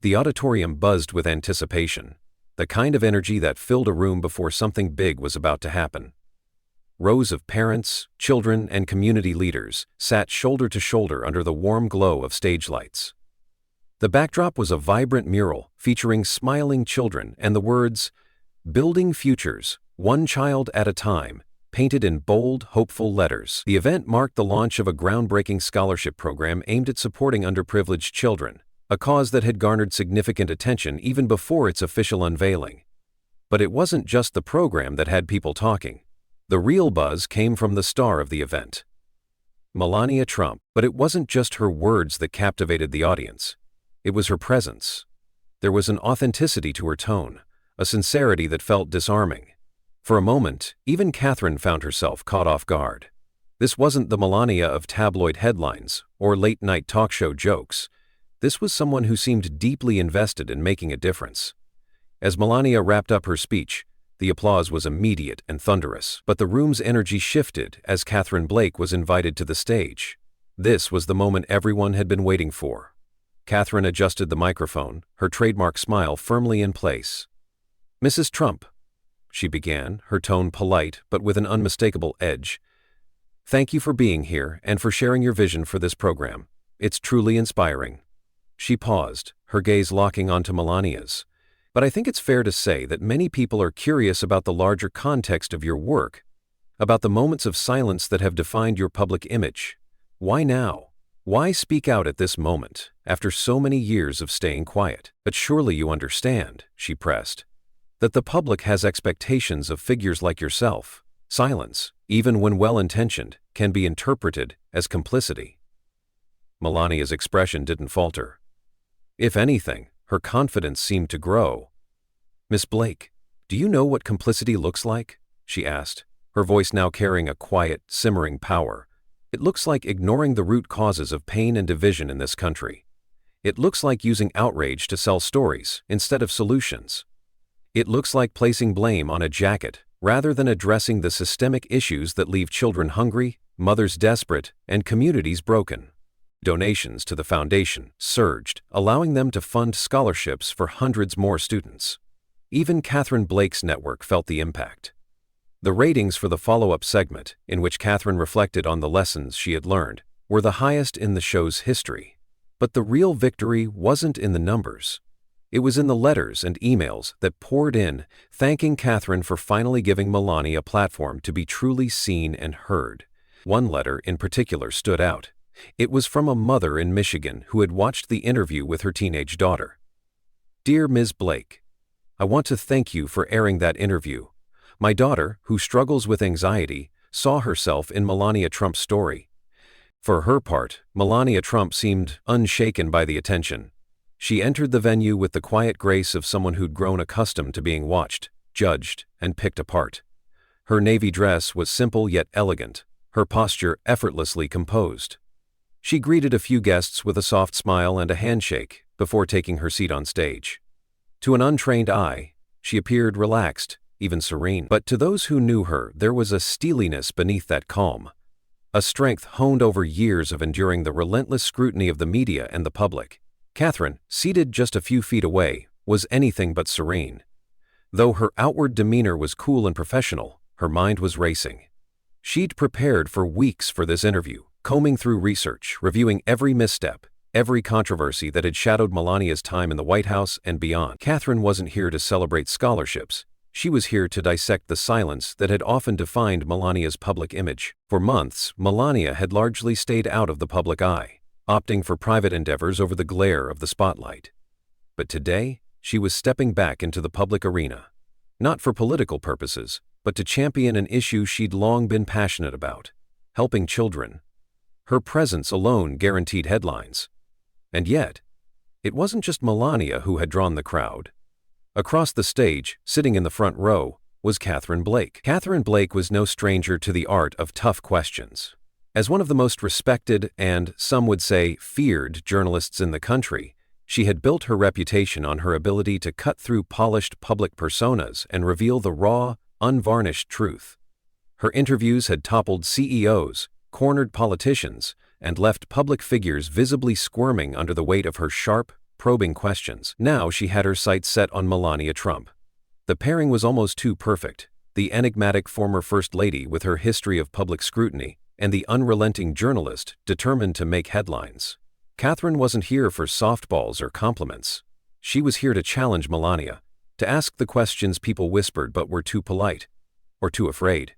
The auditorium buzzed with anticipation, the kind of energy that filled a room before something big was about to happen. Rows of parents, children, and community leaders sat shoulder to shoulder under the warm glow of stage lights. The backdrop was a vibrant mural featuring smiling children and the words, "Building Futures, One Child at a Time," painted in bold, hopeful letters. The event marked the launch of a groundbreaking scholarship program aimed at supporting underprivileged children, a cause that had garnered significant attention even before its official unveiling. But it wasn't just the program that had people talking. The real buzz came from the star of the event, Melania Trump. But it wasn't just her words that captivated the audience. It was her presence. There was an authenticity to her tone, a sincerity that felt disarming. For a moment, even Catherine found herself caught off guard. This wasn't the Melania of tabloid headlines or late-night talk show jokes. This was someone who seemed deeply invested in making a difference. As Melania wrapped up her speech, the applause was immediate and thunderous, but the room's energy shifted as Catherine Blake was invited to the stage. This was the moment everyone had been waiting for. Catherine adjusted the microphone, her trademark smile firmly in place. "Mrs. Trump," she began, her tone polite but with an unmistakable edge, "thank you for being here and for sharing your vision for this program. It's truly inspiring." She paused, her gaze locking onto Melania's. "But I think it's fair to say that many people are curious about the larger context of your work, about the moments of silence that have defined your public image. Why now? Why speak out at this moment, after so many years of staying quiet? But surely you understand," she pressed, "that the public has expectations of figures like yourself. Silence, even when well-intentioned, can be interpreted as complicity." Melania's expression didn't falter. If anything, her confidence seemed to grow. "Miss Blake, do you know what complicity looks like?" she asked, her voice now carrying a quiet, simmering power. "It looks like ignoring the root causes of pain and division in this country. It looks like using outrage to sell stories instead of solutions. It looks like placing blame on a jacket rather than addressing the systemic issues that leave children hungry, mothers desperate, and communities broken." Donations to the foundation surged, allowing them to fund scholarships for hundreds more students. Even Catherine Blake's network felt the impact. The ratings for the follow-up segment, in which Catherine reflected on the lessons she had learned, were the highest in the show's history. But the real victory wasn't in the numbers. It was in the letters and emails that poured in, thanking Catherine for finally giving Melania a platform to be truly seen and heard. One letter in particular stood out. It was from a mother in Michigan who had watched the interview with her teenage daughter. "Dear Ms. Blake, I want to thank you for airing that interview. My daughter, who struggles with anxiety, saw herself in Melania Trump's story." For her part, Melania Trump seemed unshaken by the attention. She entered the venue with the quiet grace of someone who'd grown accustomed to being watched, judged, and picked apart. Her navy dress was simple yet elegant, her posture effortlessly composed. She greeted a few guests with a soft smile and a handshake before taking her seat on stage. To an untrained eye, she appeared relaxed, even serene. But to those who knew her, there was a steeliness beneath that calm, a strength honed over years of enduring the relentless scrutiny of the media and the public. Catherine, seated just a few feet away, was anything but serene. Though her outward demeanor was cool and professional, her mind was racing. She'd prepared for weeks for this interview, combing through research, reviewing every misstep, every controversy that had shadowed Melania's time in the White House and beyond. Catherine wasn't here to celebrate scholarships. She was here to dissect the silence that had often defined Melania's public image. For months, Melania had largely stayed out of the public eye, opting for private endeavors over the glare of the spotlight. But today, she was stepping back into the public arena, not for political purposes, but to champion an issue she'd long been passionate about: helping children. Her presence alone guaranteed headlines. And yet, it wasn't just Melania who had drawn the crowd. Across the stage, sitting in the front row, was Catherine Blake. Catherine Blake was no stranger to the art of tough questions. As one of the most respected and, some would say, feared journalists in the country, she had built her reputation on her ability to cut through polished public personas and reveal the raw, unvarnished truth. Her interviews had toppled CEOs, cornered politicians, and left public figures visibly squirming under the weight of her sharp, probing questions. Now she had her sights set on Melania Trump. The pairing was almost too perfect, the enigmatic former First Lady with her history of public scrutiny, and the unrelenting journalist determined to make headlines. Catherine wasn't here for softballs or compliments. She was here to challenge Melania, to ask the questions people whispered but were too polite, or too afraid,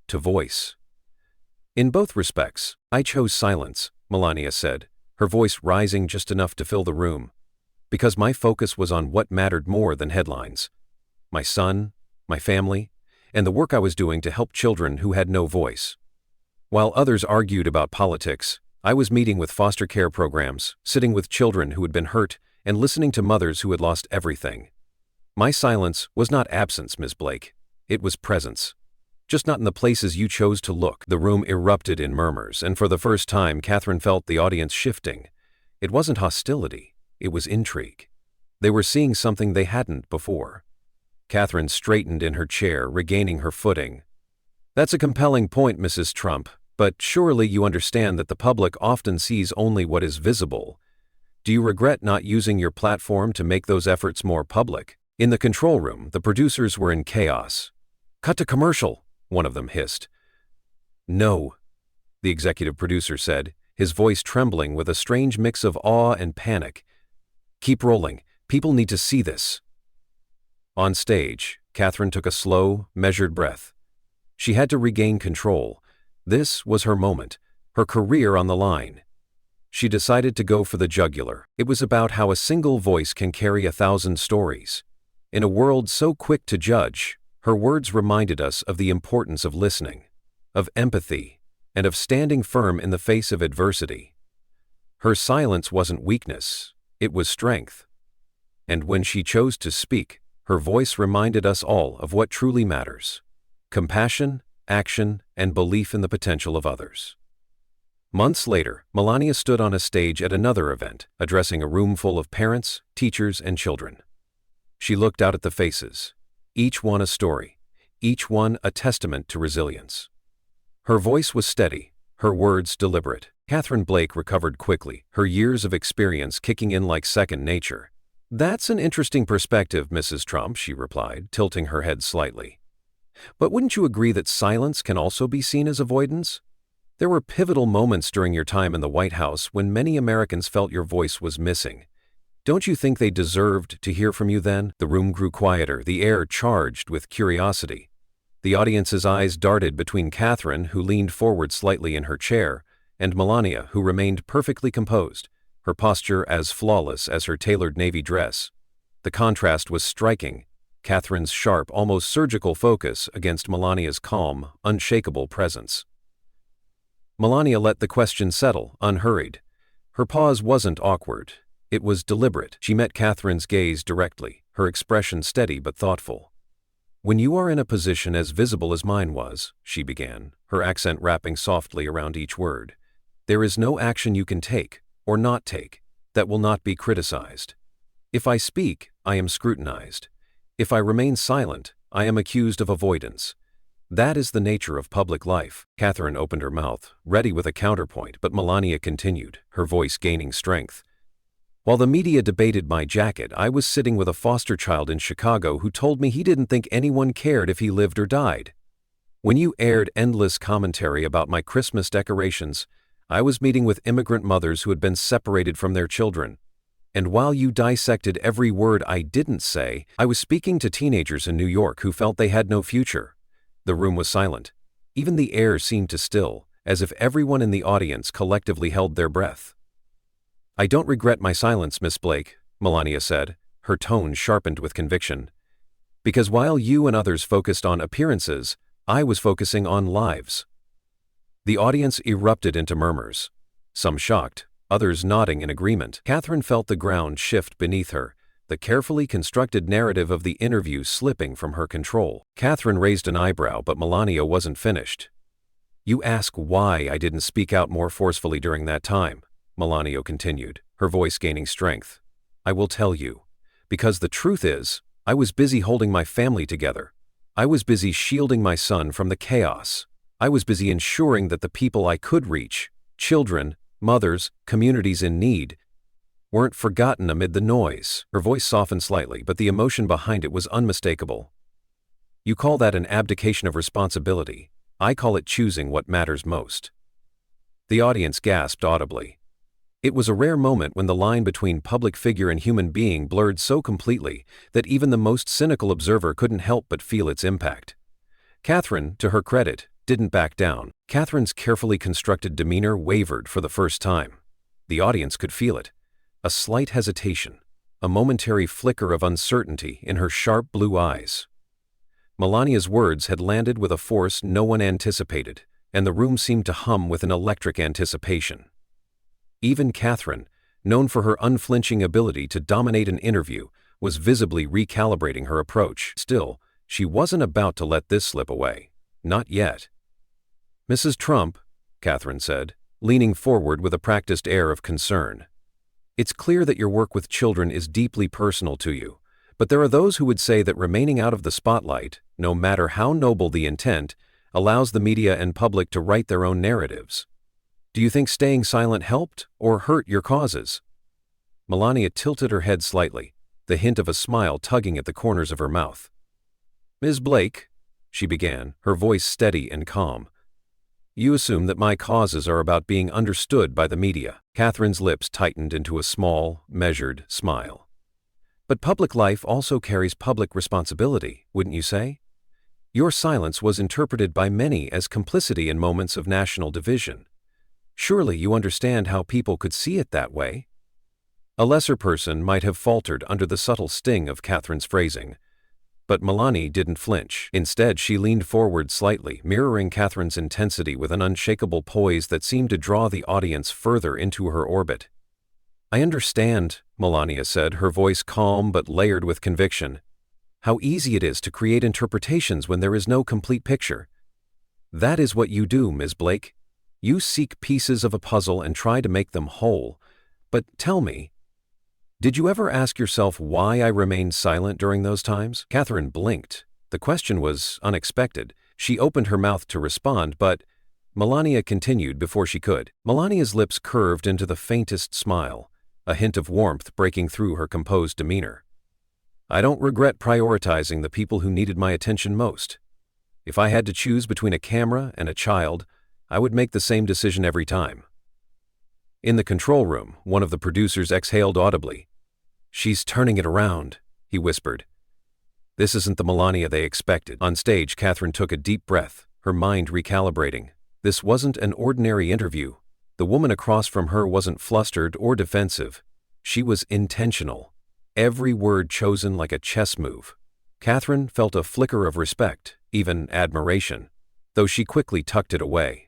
to voice. In both respects, I chose silence, Melania said, her voice rising just enough to fill the room, because my focus was on what mattered more than headlines: my son, my family, and the work I was doing to help children who had no voice. While others argued about politics, I was meeting with foster care programs, sitting with children who had been hurt, and listening to mothers who had lost everything. My silence was not absence, Ms. Blake. It was presence. Just not in the places you chose to look. The room erupted in murmurs, and for the first time Catherine felt the audience shifting. It wasn't hostility, it was intrigue. They were seeing something they hadn't before. Catherine straightened in her chair, regaining her footing. "That's a compelling point, Mrs. Trump, but surely you understand that the public often sees only what is visible. Do you regret not using your platform to make those efforts more public?" In the control room, the producers were in chaos. "Cut to commercial," one of them hissed. "No," the executive producer said, his voice trembling with a strange mix of awe and panic. "Keep rolling. People need to see this." On stage, Catherine took a slow, measured breath. She had to regain control. This was her moment, her career on the line. She decided to go for the jugular. It was about how a single voice can carry 1,000 stories. In a world so quick to judge, her words reminded us of the importance of listening, of empathy, and of standing firm in the face of adversity. Her silence wasn't weakness, it was strength. And when she chose to speak, her voice reminded us all of what truly matters: compassion, action, and belief in the potential of others. Months later, Melania stood on a stage at another event, addressing a room full of parents, teachers, and children. She looked out at the faces, each one a story, each one a testament to resilience. Her voice was steady, her words deliberate. Catherine Blake recovered quickly, her years of experience kicking in like second nature. "That's an interesting perspective, Mrs. Trump," she replied, tilting her head slightly. "But wouldn't you agree that silence can also be seen as avoidance? There were pivotal moments during your time in the White House when many Americans felt your voice was missing. Don't you think they deserved to hear from you then?" The room grew quieter, the air charged with curiosity. The audience's eyes darted between Catherine, who leaned forward slightly in her chair, and Melania, who remained perfectly composed, her posture as flawless as her tailored navy dress. The contrast was striking, Catherine's sharp, almost surgical focus against Melania's calm, unshakable presence. Melania let the question settle, unhurried. Her pause wasn't awkward. It was deliberate. She met Catherine's gaze directly, her expression steady but thoughtful. "When you are in a position as visible as mine was," she began, her accent wrapping softly around each word, "there is no action you can take, or not take, that will not be criticized. If I speak, I am scrutinized. If I remain silent, I am accused of avoidance. That is the nature of public life." Catherine opened her mouth, ready with a counterpoint, but Melania continued, her voice gaining strength. "While the media debated my jacket, I was sitting with a foster child in Chicago who told me he didn't think anyone cared if he lived or died. When you aired endless commentary about my Christmas decorations, I was meeting with immigrant mothers who had been separated from their children. And while you dissected every word I didn't say, I was speaking to teenagers in New York who felt they had no future." The room was silent. Even the air seemed to still, as if everyone in the audience collectively held their breath. "I don't regret my silence, Miss Blake," Melania said, her tone sharpened with conviction. "Because while you and others focused on appearances, I was focusing on lives." The audience erupted into murmurs, some shocked, others nodding in agreement. Catherine felt the ground shift beneath her, the carefully constructed narrative of the interview slipping from her control. Catherine raised an eyebrow, but Melania wasn't finished. "You ask why I didn't speak out more forcefully during that time," Melania continued, her voice gaining strength. "I will tell you. Because the truth is, I was busy holding my family together. I was busy shielding my son from the chaos. I was busy ensuring that the people I could reach, children, mothers, communities in need, weren't forgotten amid the noise. Her voice softened slightly, but the emotion behind it was unmistakable. You call that an abdication of responsibility. I call it choosing what matters most. The audience gasped audibly. It was a rare moment when the line between public figure and human being blurred so completely that even the most cynical observer couldn't help but feel its impact. Catherine, to her credit, didn't back down. Catherine's carefully constructed demeanor wavered for the first time. The audience could feel it. A slight hesitation, a momentary flicker of uncertainty in her sharp blue eyes. Melania's words had landed with a force no one anticipated, and the room seemed to hum with an electric anticipation. Even Catherine, known for her unflinching ability to dominate an interview, was visibly recalibrating her approach. Still, she wasn't about to let this slip away. Not yet. "Mrs. Trump," Catherine said, leaning forward with a practiced air of concern. "It's clear that your work with children is deeply personal to you, but there are those who would say that remaining out of the spotlight, no matter how noble the intent, allows the media and public to write their own narratives. Do you think staying silent helped or hurt your causes?" Melania tilted her head slightly, the hint of a smile tugging at the corners of her mouth. "Ms. Blake," she began, her voice steady and calm, "you assume that my causes are about being understood by the media." Catherine's lips tightened into a small, measured smile. "But public life also carries public responsibility, wouldn't you say? Your silence was interpreted by many as complicity in moments of national division. Surely you understand how people could see it that way?" A lesser person might have faltered under the subtle sting of Catherine's phrasing. But Melania didn't flinch. Instead, she leaned forward slightly, mirroring Catherine's intensity with an unshakable poise that seemed to draw the audience further into her orbit. "I understand," Melania said, her voice calm but layered with conviction, "how easy it is to create interpretations when there is no complete picture. That is what you do, Ms. Blake. You seek pieces of a puzzle and try to make them whole. But tell me, did you ever ask yourself why I remained silent during those times?" Catherine blinked. The question was unexpected. She opened her mouth to respond, but Melania continued before she could. Melania's lips curved into the faintest smile, a hint of warmth breaking through her composed demeanor. "I don't regret prioritizing the people who needed my attention most. If I had to choose between a camera and a child, I would make the same decision every time." In the control room, one of the producers exhaled audibly. "She's turning it around," he whispered. This isn't the Melania they expected. On stage, Catherine took a deep breath, her mind recalibrating. This wasn't an ordinary interview. The woman across from her wasn't flustered or defensive. She was intentional. Every word chosen like a chess move. Catherine felt a flicker of respect, even admiration, though she quickly tucked it away.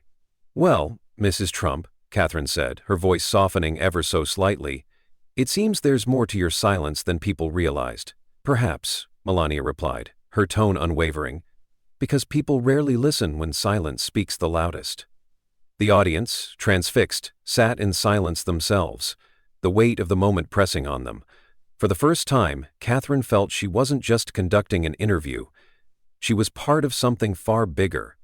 "Well, Mrs. Trump," Catherine said, her voice softening ever so slightly, "it seems there's more to your silence than people realized." "Perhaps," Melania replied, her tone unwavering, "because people rarely listen when silence speaks the loudest." The audience, transfixed, sat in silence themselves, the weight of the moment pressing on them. For the first time, Catherine felt she wasn't just conducting an interview. She was part of something far bigger.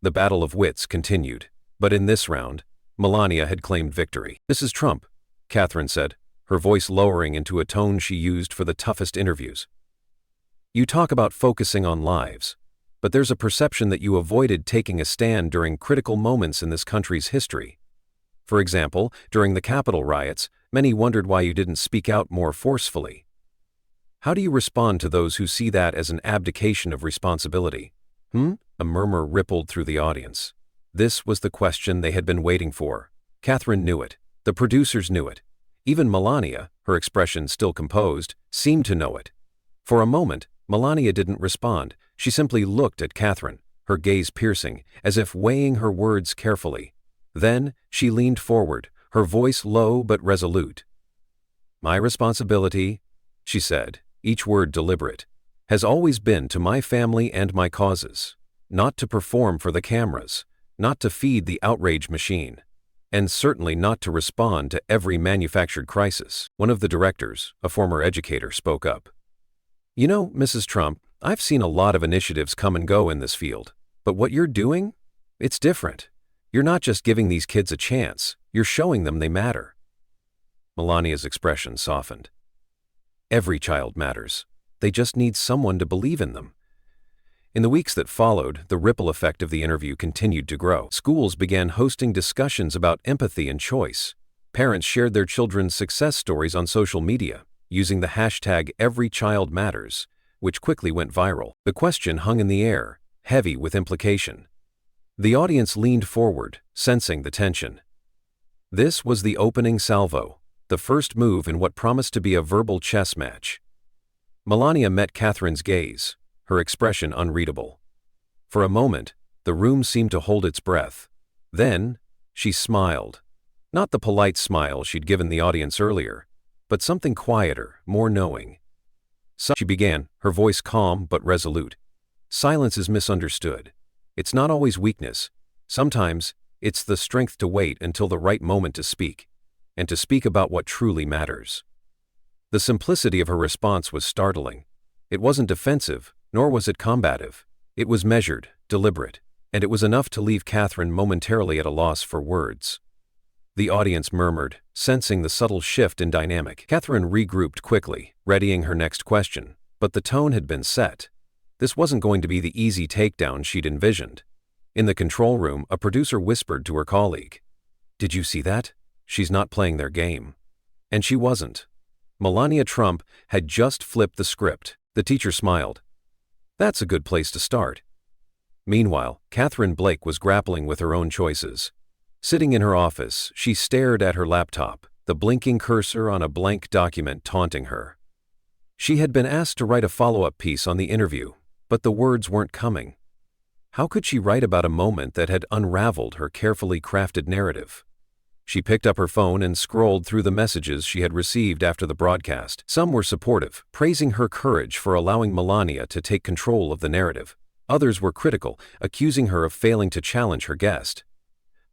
The battle of wits continued, but in this round, Melania had claimed victory. "Mrs. Trump," Catherine said, her voice lowering into a tone she used for the toughest interviews. "You talk about focusing on lives, but there's a perception that you avoided taking a stand during critical moments in this country's history. For example, during the Capitol riots, many wondered why you didn't speak out more forcefully. How do you respond to those who see that as an abdication of responsibility?" A murmur rippled through the audience. This was the question they had been waiting for. Catherine knew it. The producers knew it. Even Melania, her expression still composed, seemed to know it. For a moment, Melania didn't respond. She simply looked at Catherine, her gaze piercing, as if weighing her words carefully. Then, she leaned forward, her voice low but resolute. "My responsibility," she said, each word deliberate, "has always been to my family and my causes, not to perform for the cameras, not to feed the outrage machine, and certainly not to respond to every manufactured crisis." One of the directors, a former educator, spoke up. "You know, Mrs. Trump, I've seen a lot of initiatives come and go in this field, but what you're doing? It's different. You're not just giving these kids a chance, you're showing them they matter." Melania's expression softened. Every child matters. They just need someone to believe in them. In the weeks that followed, the ripple effect of the interview continued to grow. Schools began hosting discussions about empathy and choice. Parents shared their children's success stories on social media, using the hashtag #EveryChildMatters, which quickly went viral. The question hung in the air, heavy with implication. The audience leaned forward, sensing the tension. This was the opening salvo, the first move in what promised to be a verbal chess match. Melania met Catherine's gaze, her expression unreadable. For a moment, the room seemed to hold its breath. Then, she smiled. Not the polite smile she'd given the audience earlier, but something quieter, more knowing. She began, her voice calm but resolute. Silence is misunderstood. It's not always weakness. Sometimes, it's the strength to wait until the right moment to speak, and to speak about what truly matters. The simplicity of her response was startling. It wasn't defensive, nor was it combative. It was measured, deliberate, and it was enough to leave Catherine momentarily at a loss for words. The audience murmured, sensing the subtle shift in dynamic. Catherine regrouped quickly, readying her next question, but the tone had been set. This wasn't going to be the easy takedown she'd envisioned. In the control room, a producer whispered to her colleague, "Did you see that? She's not playing their game." And she wasn't. Melania Trump had just flipped the script. The teacher smiled. That's a good place to start. Meanwhile, Catherine Blake was grappling with her own choices. Sitting in her office, she stared at her laptop, the blinking cursor on a blank document taunting her. She had been asked to write a follow-up piece on the interview, but the words weren't coming. How could she write about a moment that had unraveled her carefully crafted narrative? She picked up her phone and scrolled through the messages she had received after the broadcast. Some were supportive, praising her courage for allowing Melania to take control of the narrative. Others were critical, accusing her of failing to challenge her guest.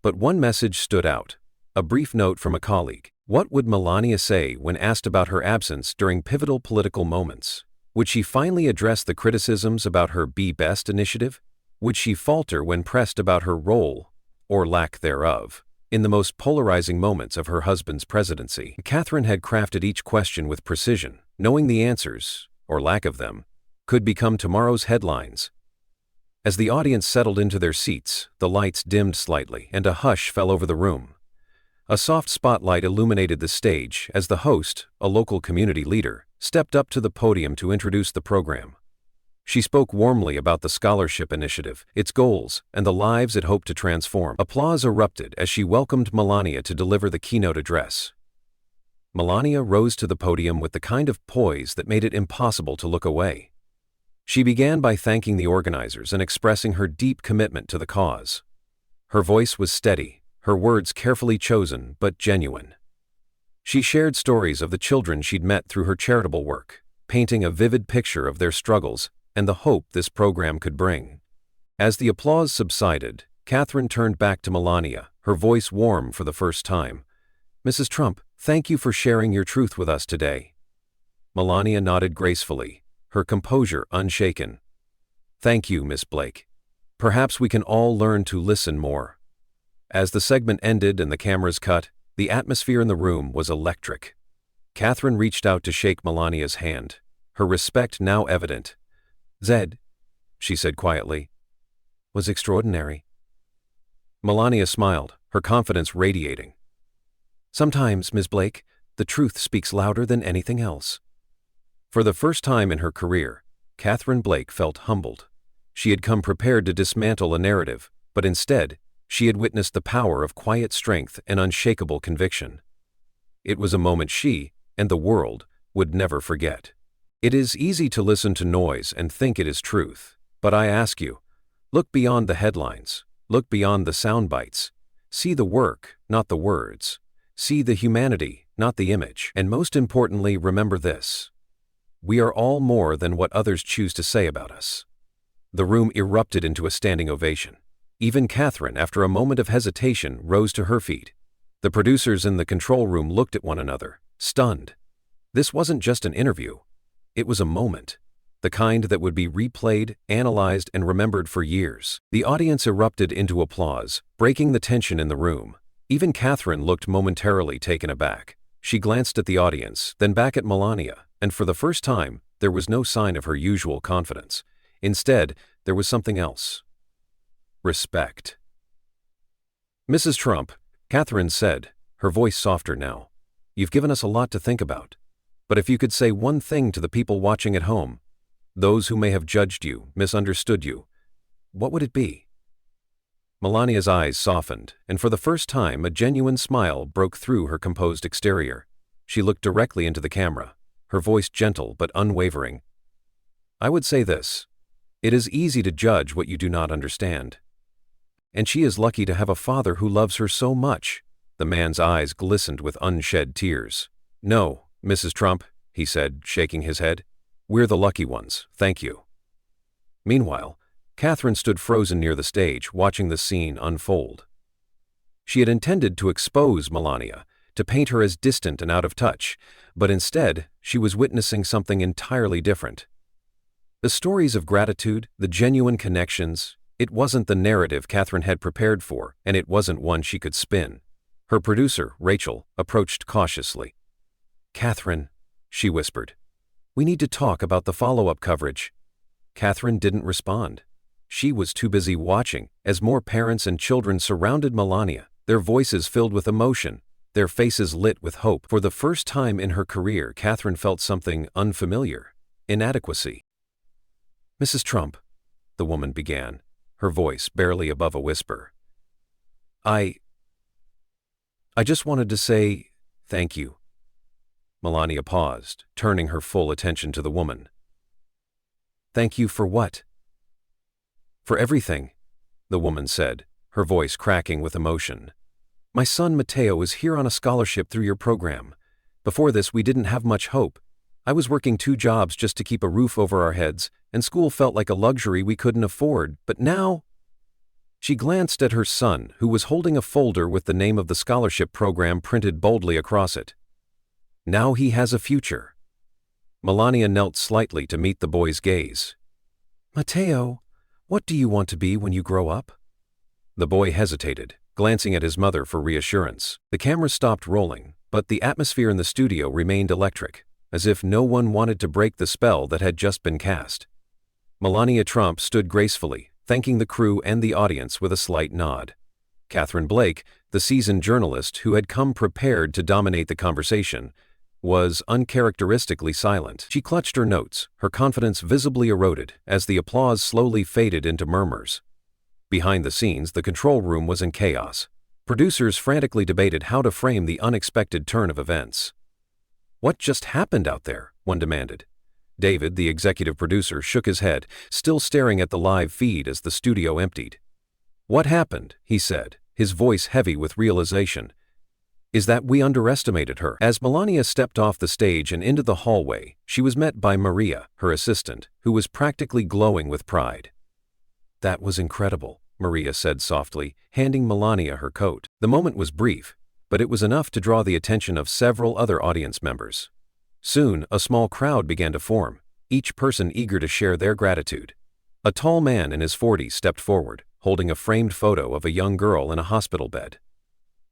But one message stood out, a brief note from a colleague. What would Melania say when asked about her absence during pivotal political moments? Would she finally address the criticisms about her Be Best initiative? Would she falter when pressed about her role, or lack thereof, in the most polarizing moments of her husband's presidency? Catherine had crafted each question with precision, knowing the answers, or lack of them, could become tomorrow's headlines. As the audience settled into their seats, the lights dimmed slightly and a hush fell over the room. A soft spotlight illuminated the stage as the host, a local community leader, stepped up to the podium to introduce the program. She spoke warmly about the scholarship initiative, its goals, and the lives it hoped to transform. Applause erupted as she welcomed Melania to deliver the keynote address. Melania rose to the podium with the kind of poise that made it impossible to look away. She began by thanking the organizers and expressing her deep commitment to the cause. Her voice was steady, her words carefully chosen but genuine. She shared stories of the children she'd met through her charitable work, painting a vivid picture of their struggles and the hope this program could bring. As the applause subsided, Catherine turned back to Melania, her voice warm for the first time. "Mrs. Trump, thank you for sharing your truth with us today." Melania nodded gracefully, her composure unshaken. "Thank you, Miss Blake. Perhaps we can all learn to listen more." As the segment ended and the cameras cut, the atmosphere in the room was electric. Catherine reached out to shake Melania's hand, her respect now evident. "Zed," she said quietly, "was extraordinary." Melania smiled, her confidence radiating. "Sometimes, Ms. Blake, the truth speaks louder than anything else." For the first time in her career, Catherine Blake felt humbled. She had come prepared to dismantle a narrative, but instead, she had witnessed the power of quiet strength and unshakable conviction. It was a moment she, and the world, would never forget. It is easy to listen to noise and think it is truth, but I ask you, look beyond the headlines, look beyond the sound bites. See the work, not the words. See the humanity, not the image. And most importantly, remember this. We are all more than what others choose to say about us. The room erupted into a standing ovation. Even Catherine, after a moment of hesitation, rose to her feet. The producers in the control room looked at one another, stunned. This wasn't just an interview. It was a moment, the kind that would be replayed, analyzed, and remembered for years. The audience erupted into applause, breaking the tension in the room. Even Catherine looked momentarily taken aback. She glanced at the audience, then back at Melania, and for the first time, there was no sign of her usual confidence. Instead, there was something else. Respect. "Mrs. Trump," Catherine said, her voice softer now, "you've given us a lot to think about. But if you could say one thing to the people watching at home, those who may have judged you, misunderstood you, what would it be?" Melania's eyes softened, and for the first time a genuine smile broke through her composed exterior. She looked directly into the camera, her voice gentle but unwavering. "I would say this. It is easy to judge what you do not understand. And she is lucky to have a father who loves her so much." The man's eyes glistened with unshed tears. "No, Mrs. Trump," he said, shaking his head. "We're the lucky ones, thank you." Meanwhile, Catherine stood frozen near the stage, watching the scene unfold. She had intended to expose Melania, to paint her as distant and out of touch, but instead, she was witnessing something entirely different. The stories of gratitude, the genuine connections, it wasn't the narrative Catherine had prepared for, and it wasn't one she could spin. Her producer, Rachel, approached cautiously. "Catherine," she whispered, "we need to talk about the follow-up coverage." Catherine didn't respond. She was too busy watching as more parents and children surrounded Melania, their voices filled with emotion, their faces lit with hope. For the first time in her career, Catherine felt something unfamiliar: inadequacy. "Mrs. Trump," the woman began, her voice barely above a whisper. I just wanted to say thank you." Melania paused, turning her full attention to the woman. "Thank you for what?" "For everything," the woman said, her voice cracking with emotion. "My son Matteo is here on a scholarship through your program. Before this, we didn't have much hope. I was working 2 jobs just to keep a roof over our heads, and school felt like a luxury we couldn't afford, but now—" She glanced at her son, who was holding a folder with the name of the scholarship program printed boldly across it. "Now he has a future." Melania knelt slightly to meet the boy's gaze. "Matteo, what do you want to be when you grow up?" The boy hesitated, glancing at his mother for reassurance. The camera stopped rolling, but the atmosphere in the studio remained electric, as if no one wanted to break the spell that had just been cast. Melania Trump stood gracefully, thanking the crew and the audience with a slight nod. Catherine Blake, the seasoned journalist who had come prepared to dominate the conversation, was uncharacteristically silent. She clutched her notes, her confidence visibly eroded as the applause slowly faded into murmurs. Behind the scenes, the control room was in chaos. Producers frantically debated how to frame the unexpected turn of events. "What just happened out there?" one demanded. David, the executive producer, shook his head, still staring at the live feed as the studio emptied. "What happened?" he said, his voice heavy with realization, "is that we underestimated her." As Melania stepped off the stage and into the hallway, she was met by Maria, her assistant, who was practically glowing with pride. "That was incredible," Maria said softly, handing Melania her coat. The moment was brief, but it was enough to draw the attention of several other audience members. Soon, a small crowd began to form, each person eager to share their gratitude. A tall man in his 40s stepped forward, holding a framed photo of a young girl in a hospital bed.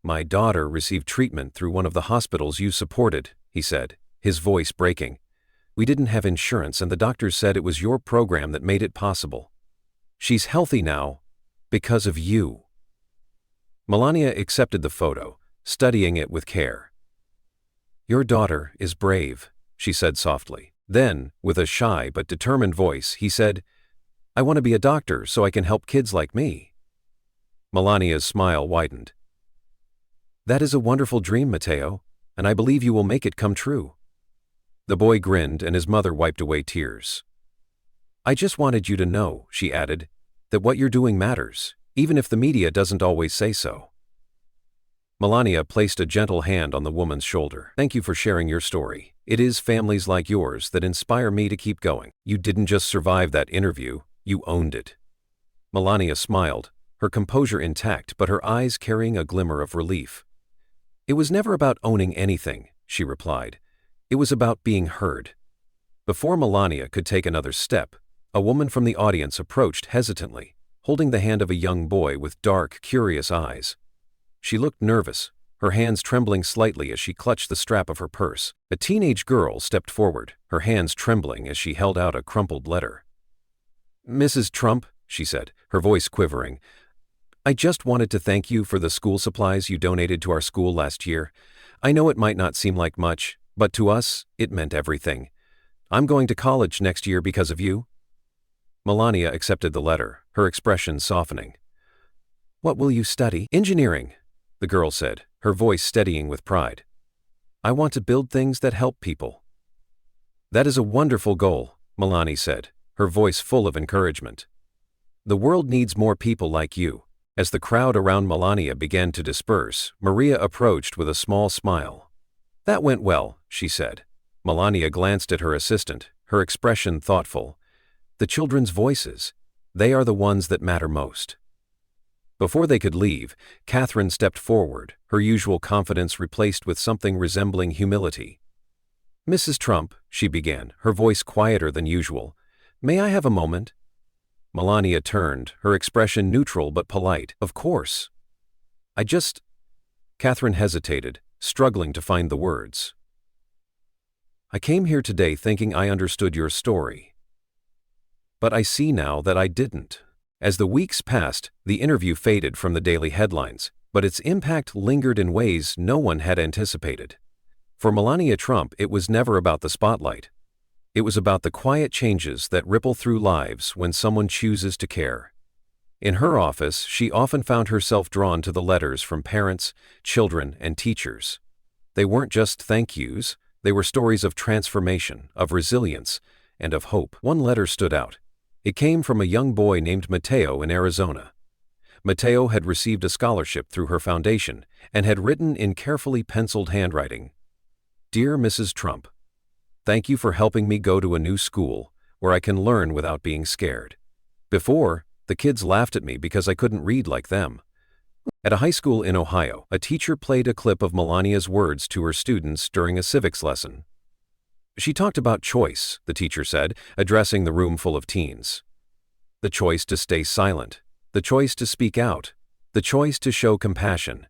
"My daughter received treatment through one of the hospitals you supported," he said, his voice breaking. "We didn't have insurance and the doctors said it was your program that made it possible. She's healthy now, because of you." Melania accepted the photo, studying it with care. "Your daughter is brave," she said softly. Then, with a shy but determined voice, he said, "I want to be a doctor so I can help kids like me." Melania's smile widened. "That is a wonderful dream, Matteo, and I believe you will make it come true." The boy grinned and his mother wiped away tears. "I just wanted you to know," she added, "that what you're doing matters, even if the media doesn't always say so." Melania placed a gentle hand on the woman's shoulder. "Thank you for sharing your story. It is families like yours that inspire me to keep going. You didn't just survive that interview, you owned it." Melania smiled, her composure intact but her eyes carrying a glimmer of relief. "It was never about owning anything," she replied. "It was about being heard." Before Melania could take another step, a woman from the audience approached hesitantly, holding the hand of a young boy with dark, curious eyes. She looked nervous, her hands trembling slightly as she clutched the strap of her purse. A teenage girl stepped forward, her hands trembling as she held out a crumpled letter. "Mrs. Trump," she said, her voice quivering, "I just wanted to thank you for the school supplies you donated to our school last year. I know it might not seem like much, but to us, it meant everything. I'm going to college next year because of you." Melania accepted the letter, her expression softening. "What will you study?" "Engineering," the girl said, her voice steadying with pride. "I want to build things that help people." "That is a wonderful goal," Melania said, her voice full of encouragement. "The world needs more people like you." As the crowd around Melania began to disperse, Maria approached with a small smile. "That went well," she said. Melania glanced at her assistant, her expression thoughtful. "The children's voices, they are the ones that matter most." Before they could leave, Catherine stepped forward, her usual confidence replaced with something resembling humility. "Mrs. Trump," she began, her voice quieter than usual, "may I have a moment?" Melania turned, her expression neutral but polite. "Of course. Catherine hesitated, struggling to find the words. "I came here today thinking I understood your story. But I see now that I didn't." As the weeks passed, the interview faded from the daily headlines, but its impact lingered in ways no one had anticipated. For Melania Trump, it was never about the spotlight. It was about the quiet changes that ripple through lives when someone chooses to care. In her office, she often found herself drawn to the letters from parents, children, and teachers. They weren't just thank yous, they were stories of transformation, of resilience, and of hope. One letter stood out. It came from a young boy named Mateo in Arizona. Mateo had received a scholarship through her foundation and had written in carefully penciled handwriting, "Dear Mrs. Trump, thank you for helping me go to a new school where I can learn without being scared. Before, the kids laughed at me because I couldn't read like them." At a high school in Ohio, a teacher played a clip of Melania's words to her students during a civics lesson. She talked about choice, the teacher said, addressing the room full of teens. The choice to stay silent, the choice to speak out, the choice to show compassion.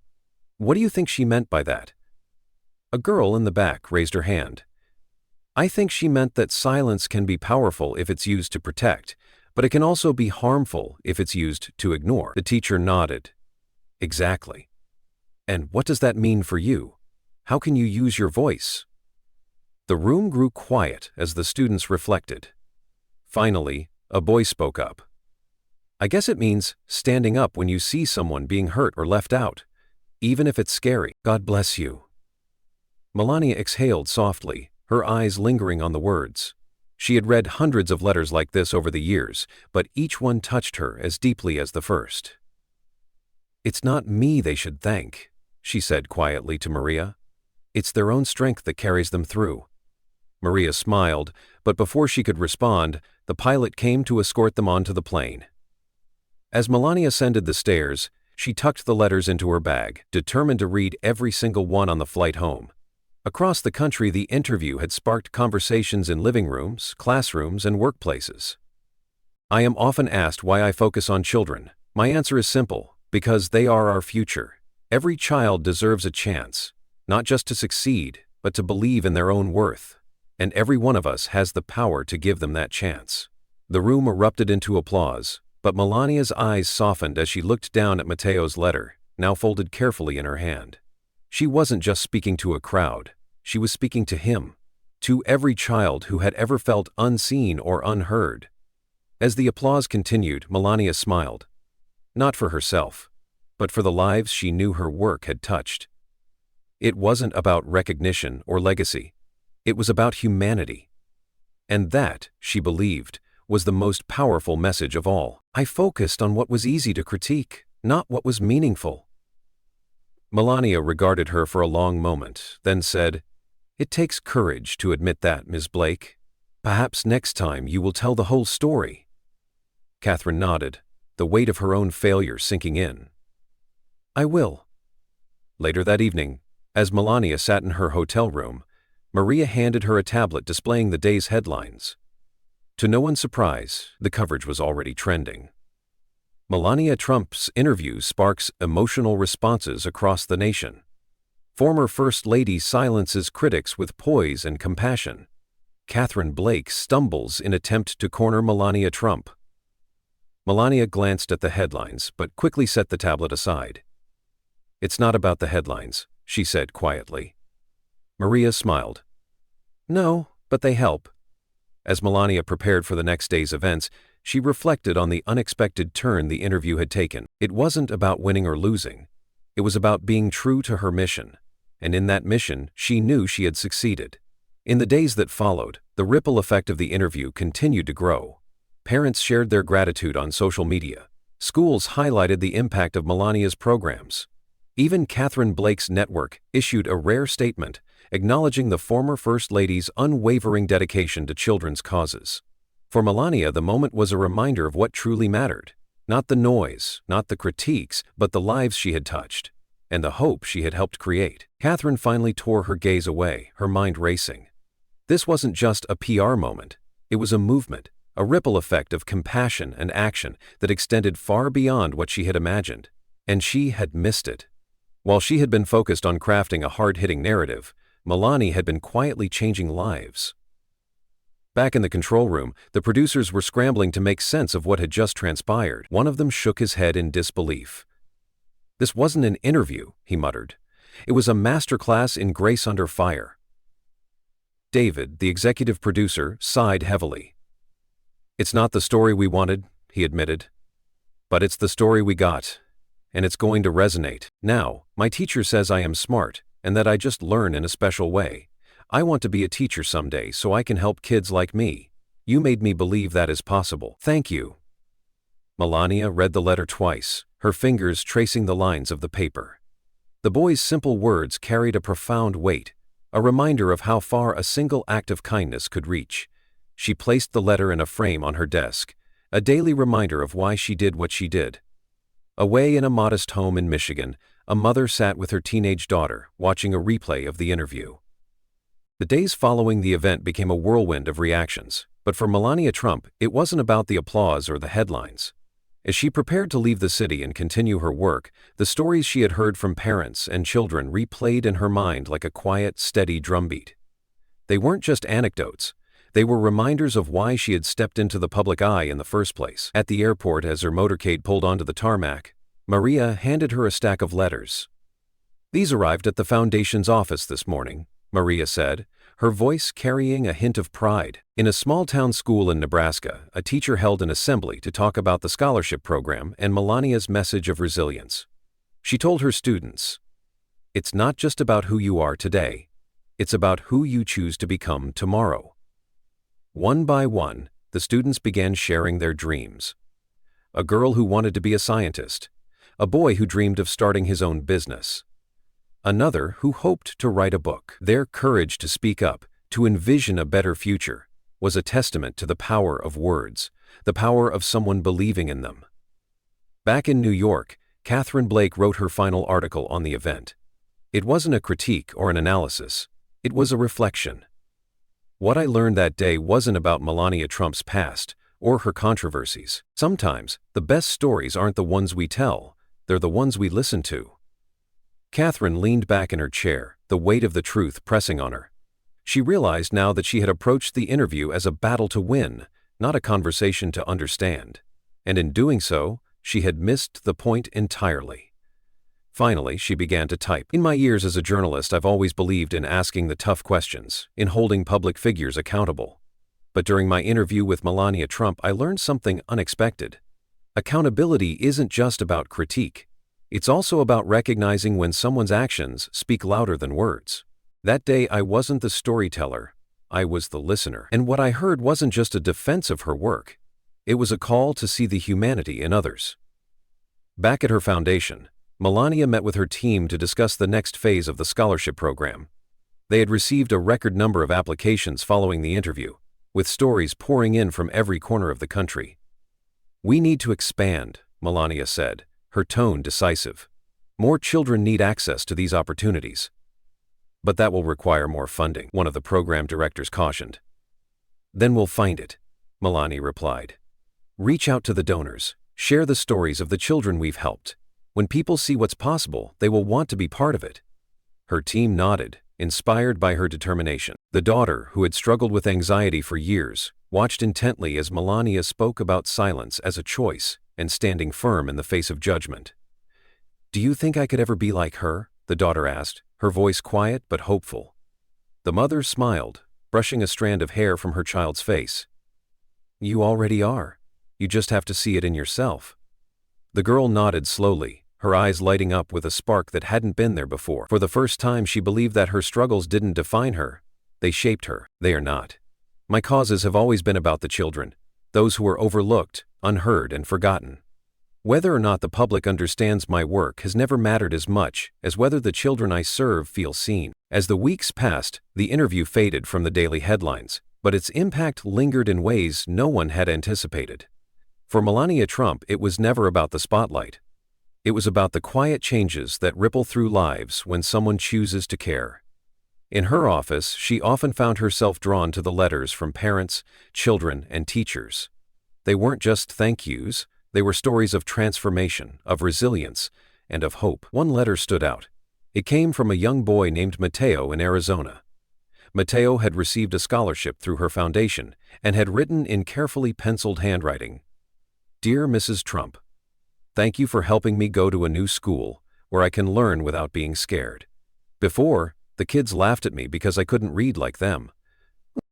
What do you think she meant by that? A girl in the back raised her hand. "I think she meant that silence can be powerful if it's used to protect, but it can also be harmful if it's used to ignore." The teacher nodded. "Exactly. And what does that mean for you? How can you use your voice?" The room grew quiet as the students reflected. Finally, a boy spoke up. "I guess it means standing up when you see someone being hurt or left out, even if it's scary." "God bless you." Melania exhaled softly, her eyes lingering on the words. She had read hundreds of letters like this over the years, but each one touched her as deeply as the first. "It's not me they should thank," she said quietly to Maria. "It's their own strength that carries them through." Maria smiled, but before she could respond, the pilot came to escort them onto the plane. As Melania ascended the stairs, she tucked the letters into her bag, determined to read every single one on the flight home. Across the country, the interview had sparked conversations in living rooms, classrooms, and workplaces. "I am often asked why I focus on children. My answer is simple: because they are our future. Every child deserves a chance, not just to succeed, but to believe in their own worth. And every one of us has the power to give them that chance." The room erupted into applause, but Melania's eyes softened as she looked down at Mateo's letter, now folded carefully in her hand. She wasn't just speaking to a crowd, she was speaking to him, to every child who had ever felt unseen or unheard. As the applause continued, Melania smiled. Not for herself, but for the lives she knew her work had touched. It wasn't about recognition or legacy. It was about humanity. And that, she believed, was the most powerful message of all. "I focused on what was easy to critique, not what was meaningful." Melania regarded her for a long moment, then said, "It takes courage to admit that, Ms. Blake. Perhaps next time you will tell the whole story." Catherine nodded, the weight of her own failure sinking in. "I will." Later that evening, as Melania sat in her hotel room, Maria handed her a tablet displaying the day's headlines. To no one's surprise, the coverage was already trending. Melania Trump's interview sparks emotional responses across the nation. Former First Lady silences critics with poise and compassion. Catherine Blake stumbles in attempt to corner Melania Trump. Melania glanced at the headlines but quickly set the tablet aside. "It's not about the headlines," she said quietly. Maria smiled. "No, but they help." As Melania prepared for the next day's events, she reflected on the unexpected turn the interview had taken. It wasn't about winning or losing. It was about being true to her mission. And in that mission, she knew she had succeeded. In the days that followed, the ripple effect of the interview continued to grow. Parents shared their gratitude on social media. Schools highlighted the impact of Melania's programs. Even Catherine Blake's network issued a rare statement, acknowledging the former First Lady's unwavering dedication to children's causes. For Melania, the moment was a reminder of what truly mattered. Not the noise, not the critiques, but the lives she had touched, and the hope she had helped create. Catherine finally tore her gaze away, her mind racing. This wasn't just a PR moment. It was a movement, a ripple effect of compassion and action that extended far beyond what she had imagined. And she had missed it. While she had been focused on crafting a hard-hitting narrative, Melania had been quietly changing lives. Back in the control room, the producers were scrambling to make sense of what had just transpired. One of them shook his head in disbelief. "This wasn't an interview," he muttered. "It was a masterclass in grace under fire." David, the executive producer, sighed heavily. "It's not the story we wanted," he admitted. "But it's the story we got, and it's going to resonate. Now, my teacher says I am smart, and that I just learn in a special way. I want to be a teacher someday so I can help kids like me. You made me believe that is possible. Thank you." Melania read the letter twice, her fingers tracing the lines of the paper. The boy's simple words carried a profound weight, a reminder of how far a single act of kindness could reach. She placed the letter in a frame on her desk, a daily reminder of why she did what she did. Away in a modest home in Michigan, a mother sat with her teenage daughter, watching a replay of the interview. The days following the event became a whirlwind of reactions, but for Melania Trump, it wasn't about the applause or the headlines. As she prepared to leave the city and continue her work, the stories she had heard from parents and children replayed in her mind like a quiet, steady drumbeat. They weren't just anecdotes. They were reminders of why she had stepped into the public eye in the first place. At the airport, as her motorcade pulled onto the tarmac, Maria handed her a stack of letters. "These arrived at the Foundation's office this morning," Maria said, her voice carrying a hint of pride. In a small-town school in Nebraska, a teacher held an assembly to talk about the scholarship program and Melania's message of resilience. She told her students, "It's not just about who you are today. It's about who you choose to become tomorrow." One by one, the students began sharing their dreams. A girl who wanted to be a scientist, a boy who dreamed of starting his own business, another who hoped to write a book. Their courage to speak up, to envision a better future, was a testament to the power of words, the power of someone believing in them. Back in New York, Catherine Blake wrote her final article on the event. It wasn't a critique or an analysis. It was a reflection. "What I learned that day wasn't about Melania Trump's past or her controversies. Sometimes, the best stories aren't the ones we tell, they're the ones we listen to." Catherine leaned back in her chair, the weight of the truth pressing on her. She realized now that she had approached the interview as a battle to win, not a conversation to understand. And in doing so, she had missed the point entirely. Finally, she began to type. "In my years as a journalist, I've always believed in asking the tough questions, in holding public figures accountable. But during my interview with Melania Trump, I learned something unexpected. Accountability isn't just about critique. It's also about recognizing when someone's actions speak louder than words." That day, I wasn't the storyteller. I was the listener. And what I heard wasn't just a defense of her work. It was a call to see the humanity in others. Back at her foundation, Melania met with her team to discuss the next phase of the scholarship program. They had received a record number of applications following the interview, with stories pouring in from every corner of the country. "We need to expand," Melania said, her tone decisive. "More children need access to these opportunities." "But that will require more funding," one of the program directors cautioned. "Then we'll find it," Melania replied. "Reach out to the donors, share the stories of the children we've helped. When people see what's possible, they will want to be part of it." Her team nodded, inspired by her determination. The daughter, who had struggled with anxiety for years, watched intently as Melania spoke about silence as a choice and standing firm in the face of judgment. "Do you think I could ever be like her?" the daughter asked, her voice quiet but hopeful. The mother smiled, brushing a strand of hair from her child's face. "You already are. You just have to see it in yourself." The girl nodded slowly, her eyes lighting up with a spark that hadn't been there before. For the first time she believed that her struggles didn't define her, they shaped her. "They are not. My causes have always been about the children, those who are overlooked, unheard, and forgotten. Whether or not the public understands my work has never mattered as much as whether the children I serve feel seen." As the weeks passed, the interview faded from the daily headlines, but its impact lingered in ways no one had anticipated. For Melania Trump, it was never about the spotlight. It was about the quiet changes that ripple through lives when someone chooses to care. In her office, she often found herself drawn to the letters from parents, children, and teachers. They weren't just thank yous, they were stories of transformation, of resilience, and of hope. One letter stood out. It came from a young boy named Mateo in Arizona. Mateo had received a scholarship through her foundation and had written in carefully penciled handwriting, "Dear Mrs. Trump, thank you for helping me go to a new school where I can learn without being scared. Before, the kids laughed at me because I couldn't read like them."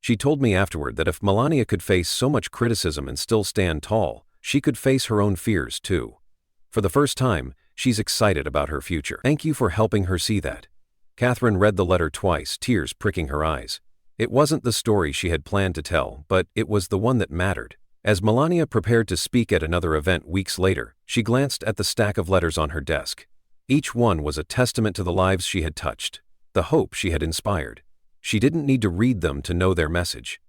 She told me afterward that if Melania could face so much criticism and still stand tall, she could face her own fears too. For the first time, she's excited about her future. "Thank you for helping her see that." Catherine read the letter twice, tears pricking her eyes. It wasn't the story she had planned to tell, but it was the one that mattered. As Melania prepared to speak at another event weeks later, she glanced at the stack of letters on her desk. Each one was a testament to the lives she had touched, the hope she had inspired. She didn't need to read them to know their message.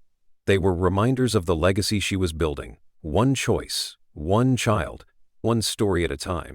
They were reminders of the legacy she was building, one choice, one child, one story at a time.